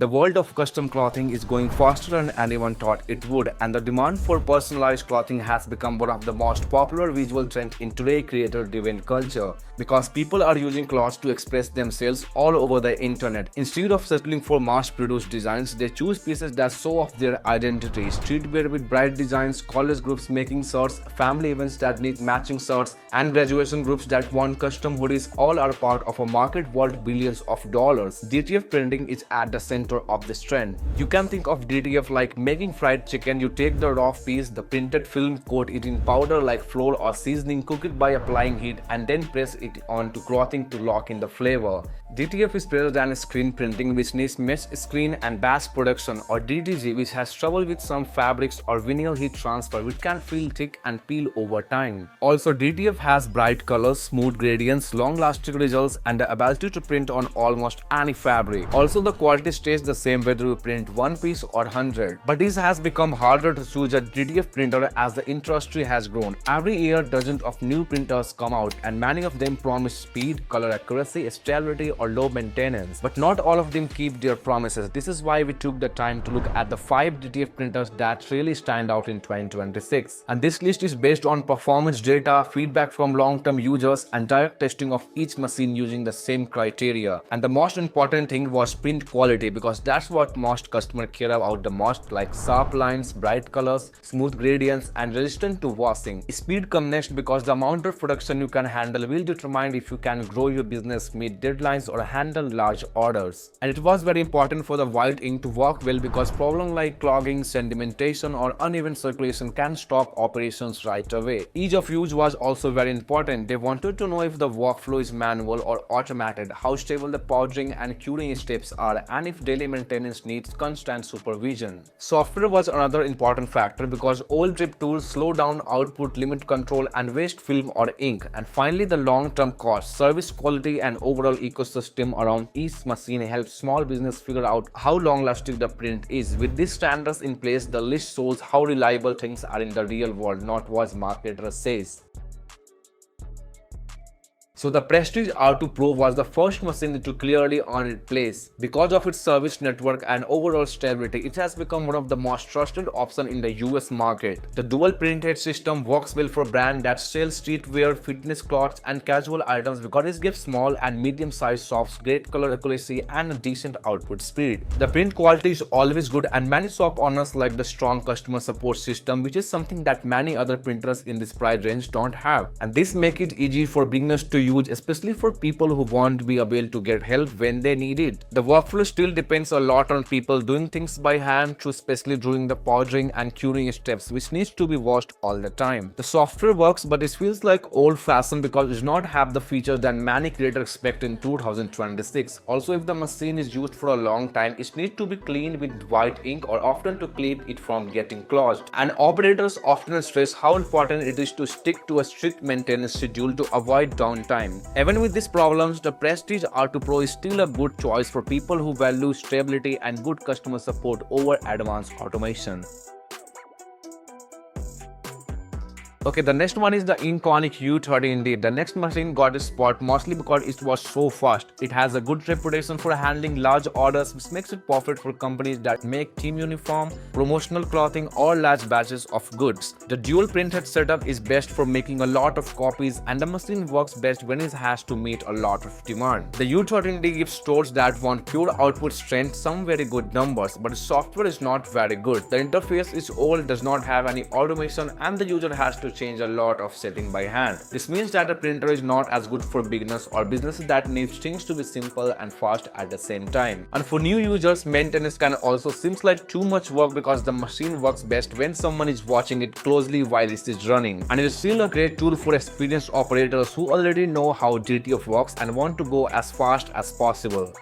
The world of custom clothing is going faster than anyone thought it would, and the demand for personalized clothing has become one of the most popular visual trends in today's creator-driven culture, because people are using clothes to express themselves all over the internet. Instead of settling for mass-produced designs, they choose pieces that show off their identity. Streetwear with bright designs, college groups making shirts, family events that need matching shirts, and graduation groups that want custom hoodies all are part of a market worth billions of dollars. DTF printing is at the center of this trend. You can think of DTF like making fried chicken. You take the raw piece, the printed film, coat it in powder like flour or seasoning, cook it by applying heat, and then press it onto clothing to lock in the flavor. DTF is better than screen printing, which needs mesh screen and batch production, or DTG, which has trouble with some fabrics, or vinyl heat transfer, which can feel thick and peel over time. Also, DTF has bright colors, smooth gradients, long-lasting results, and the ability to print on almost any fabric. Also, the quality stays the same whether you print one piece or 100. But this has become harder to choose a DTF printer as the industry has grown. Every year, dozens of new printers come out, and many of them promise speed, color accuracy, stability, or low maintenance. But not all of them keep their promises. This is why we took the time to look at the 5 DTF printers that really stand out in 2026. And this list is based on performance data, feedback from long-term users, and direct testing of each machine using the same criteria. And the most important thing was print quality, because that's what most customers care about the most, like sharp lines, bright colors, smooth gradients, and resistant to washing. Speed comes next, because the amount of production you can handle will determine if you can grow your business, meet deadlines, or handle large orders. And it was very important for the white ink to work well, because problems like clogging, sedimentation, or uneven circulation can stop operations right away. Ease of use was also very important. They wanted to know if the workflow is manual or automated, how stable the powdering and curing steps are, and if daily maintenance needs constant supervision. Software was another important factor, because old drip tools slow down output, limit control, and waste film or ink. And finally, the long-term cost, service quality, and overall ecosystem around each machine helps small business figure out how long-lasting the print is. With these standards in place, the list shows how reliable things are in the real world, not what marketers says. So the Prestige R2 Pro was the first machine to clearly earn its place. Because of its service network and overall stability, it has become one of the most trusted options in the US market. The dual printhead system works well for brands that sell streetwear, fitness clothes, and casual items, because it gives small and medium-sized shops great color accuracy and a decent output speed. The print quality is always good, and many shop owners like the strong customer support system, which is something that many other printers in this price range don't have. And this makes it easy for beginners to use, especially for people who want to be able to get help when they need it. The workflow still depends a lot on people doing things by hand, especially during the powdering and curing steps, which needs to be watched all the time. The software works, but it feels like old-fashioned because it does not have the features that many creators expect in 2026. Also, if the machine is used for a long time, it needs to be cleaned with white ink or often to keep it from getting clogged. And operators often stress how important it is to stick to a strict maintenance schedule to avoid downtime. Even with these problems, the Prestige R2 Pro is still a good choice for people who value stability and good customer support over advanced automation. Okay, the next one is the Inkonic U30D. The next machine got a spot mostly because it was so fast. It has a good reputation for handling large orders, which makes it perfect for companies that make team uniform, promotional clothing, or large batches of goods. The dual printhead setup is best for making a lot of copies, and the machine works best when it has to meet a lot of demand. The U30D gives stores that want pure output strength some very good numbers, but the software is not very good. The interface is old, does not have any automation, and the user has to change a lot of setting by hand. This means that the printer is not as good for beginners or businesses that need things to be simple and fast at the same time. And for new users, maintenance can also seem like too much work, because the machine works best when someone is watching it closely while it is running. And it is still a great tool for experienced operators who already know how DTF works and want to go as fast as possible.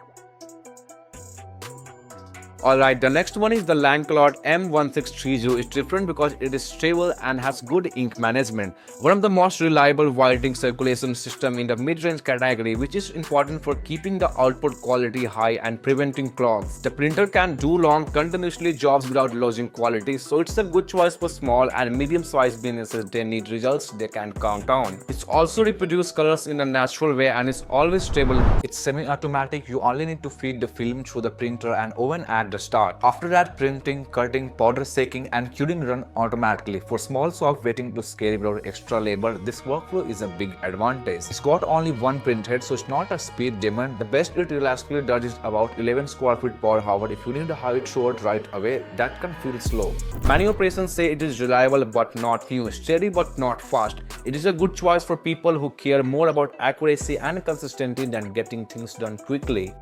Alright, the next one is the Lancelot M1630. It's different because it is stable and has good ink management. One of the most reliable white ink circulation system in the mid-range category, which is important for keeping the output quality high and preventing clogs. The printer can do long, continuously jobs without losing quality, so it's a good choice for small and medium-sized businesses. They need results they can count on. It's also reproduce colors in a natural way and is always stable. It's semi-automatic. You only need to feed the film through the printer and oven at the start. After that, printing, cutting, powder shaking and curing run automatically. For small shop waiting to scale without extra labor, this workflow is a big advantage. It's got only one printhead, so it's not a speed demon. The best it realistically does is about 11 square feet per hour. If you need to have it short right away, that can feel slow. Many operations say it is reliable but not new, steady but not fast. It is a good choice for people who care more about accuracy and consistency than getting things done quickly.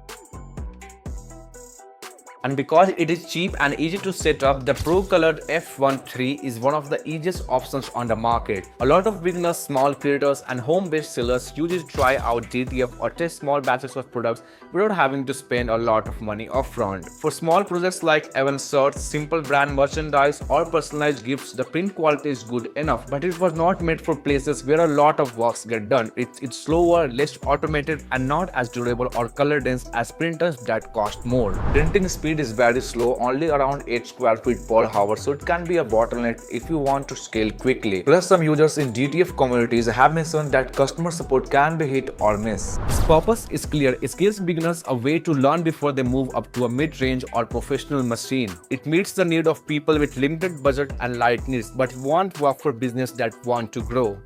And because it is cheap and easy to set up, the Procolored F13 is one of the easiest options on the market. A lot of beginners, small creators and home-based sellers use it to try out DTF or test small batches of products without having to spend a lot of money upfront. For small projects like event shirts, simple brand merchandise or personalized gifts, the print quality is good enough, but it was not made for places where a lot of works get done. It's slower, less automated and not as durable or color dense as printers that cost more. Printing speed is very slow, only around 8 square feet per hour, so it can be a bottleneck if you want to scale quickly. Plus, some users in DTF communities have mentioned that customer support can be hit or miss. Its purpose is clear. It gives beginners a way to learn before they move up to a mid-range or professional machine. It meets the need of people with limited budget and light needs, but won't work for business that want to grow.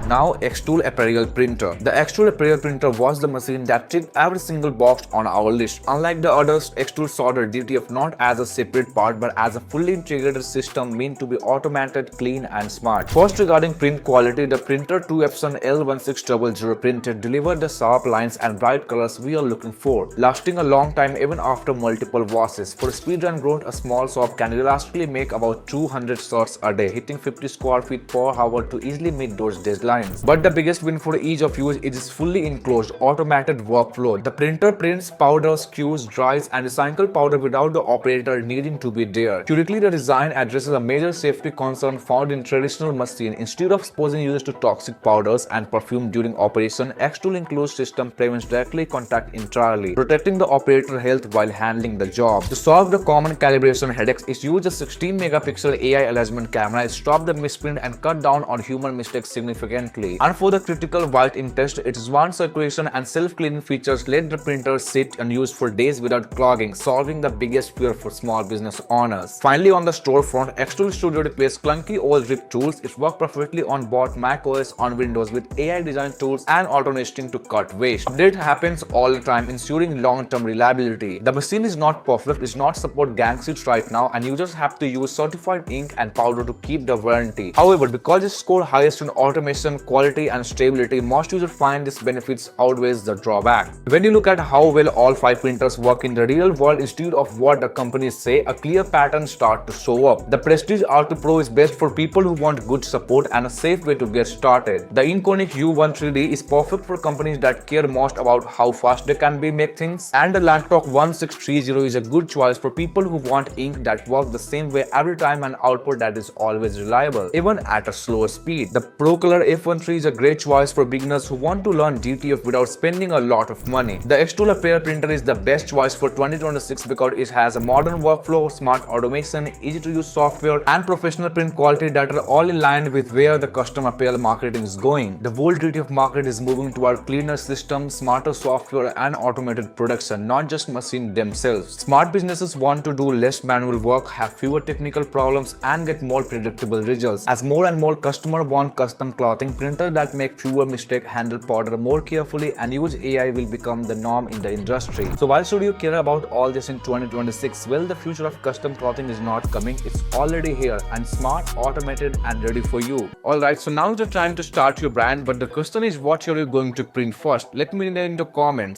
Now, xTool Apparel Printer. The xTool Apparel Printer was the machine that ticked every single box on our list. Unlike the others, xTool saw the DTF not as a separate part but as a fully integrated system meant to be automated, clean and smart. First, regarding print quality, the printer 2 Epson L1600 printer delivered the sharp lines and bright colors we are looking for, lasting a long time even after multiple washes. For speed and growth, a small shop can realistically make about 200 shirts a day, hitting 50 square feet per hour to easily meet those deadlines. But the biggest win for ease of use is its fully enclosed automated workflow. The printer prints, powders, cues, dries and recycles powder without the operator needing to be there. Curiously, the design addresses a major safety concern found in traditional machines. Instead of exposing users to toxic powders and perfume during operation, xTool enclosed system prevents directly contact entirely, protecting the operator health while handling the job. To solve the common calibration headaches, it uses a 16 megapixel AI alignment camera. It stops the misprint and cut down on human mistakes significantly. And for the critical white ink test, its advanced circulation and self-cleaning features let the printer sit unused for days without clogging, solving the biggest fear for small business owners. Finally, on the storefront, xTool Studio replaced clunky old RIP tools. It works perfectly on both macOS on Windows with AI design tools and auto-nesting to cut waste. Update happens all the time, ensuring long-term reliability. The machine is not perfect, it does not support gang sheets right now, and users have to use certified ink and powder to keep the warranty. However, because it scored highest in automation, quality and stability, most users find these benefits outweighs the drawback. When you look at how well all 5 printers work in the real world instead of what the companies say, a clear pattern starts to show up. The Prestige R2 Pro is best for people who want good support and a safe way to get started. The Inkonic U13D is perfect for companies that care most about how fast they can make things. And the Lancelot M1630 is a good choice for people who want ink that works the same way every time and output that is always reliable, even at a slower speed. The Procolored F13 is a great choice for beginners who want to learn DTF without spending a lot of money. The xTool Apparel Printer is the best choice for 2026 because it has a modern workflow, smart automation, easy to use software, and professional print quality that are all in line with where the custom apparel marketing is going. The whole DTF market is moving toward cleaner systems, smarter software, and automated production, not just machines themselves. Smart businesses want to do less manual work, have fewer technical problems, and get more predictable results. As more and more customers want custom clothing, printers that make fewer mistakes, handle powder more carefully, and use AI will become the norm in the industry. So why should you care about all this in 2026? Well, the future of custom clothing is not coming, it's already here and smart, automated, and ready for you. Alright, so now is the time to start your brand, but the question is, what are you going to print first? Let me know in the comments.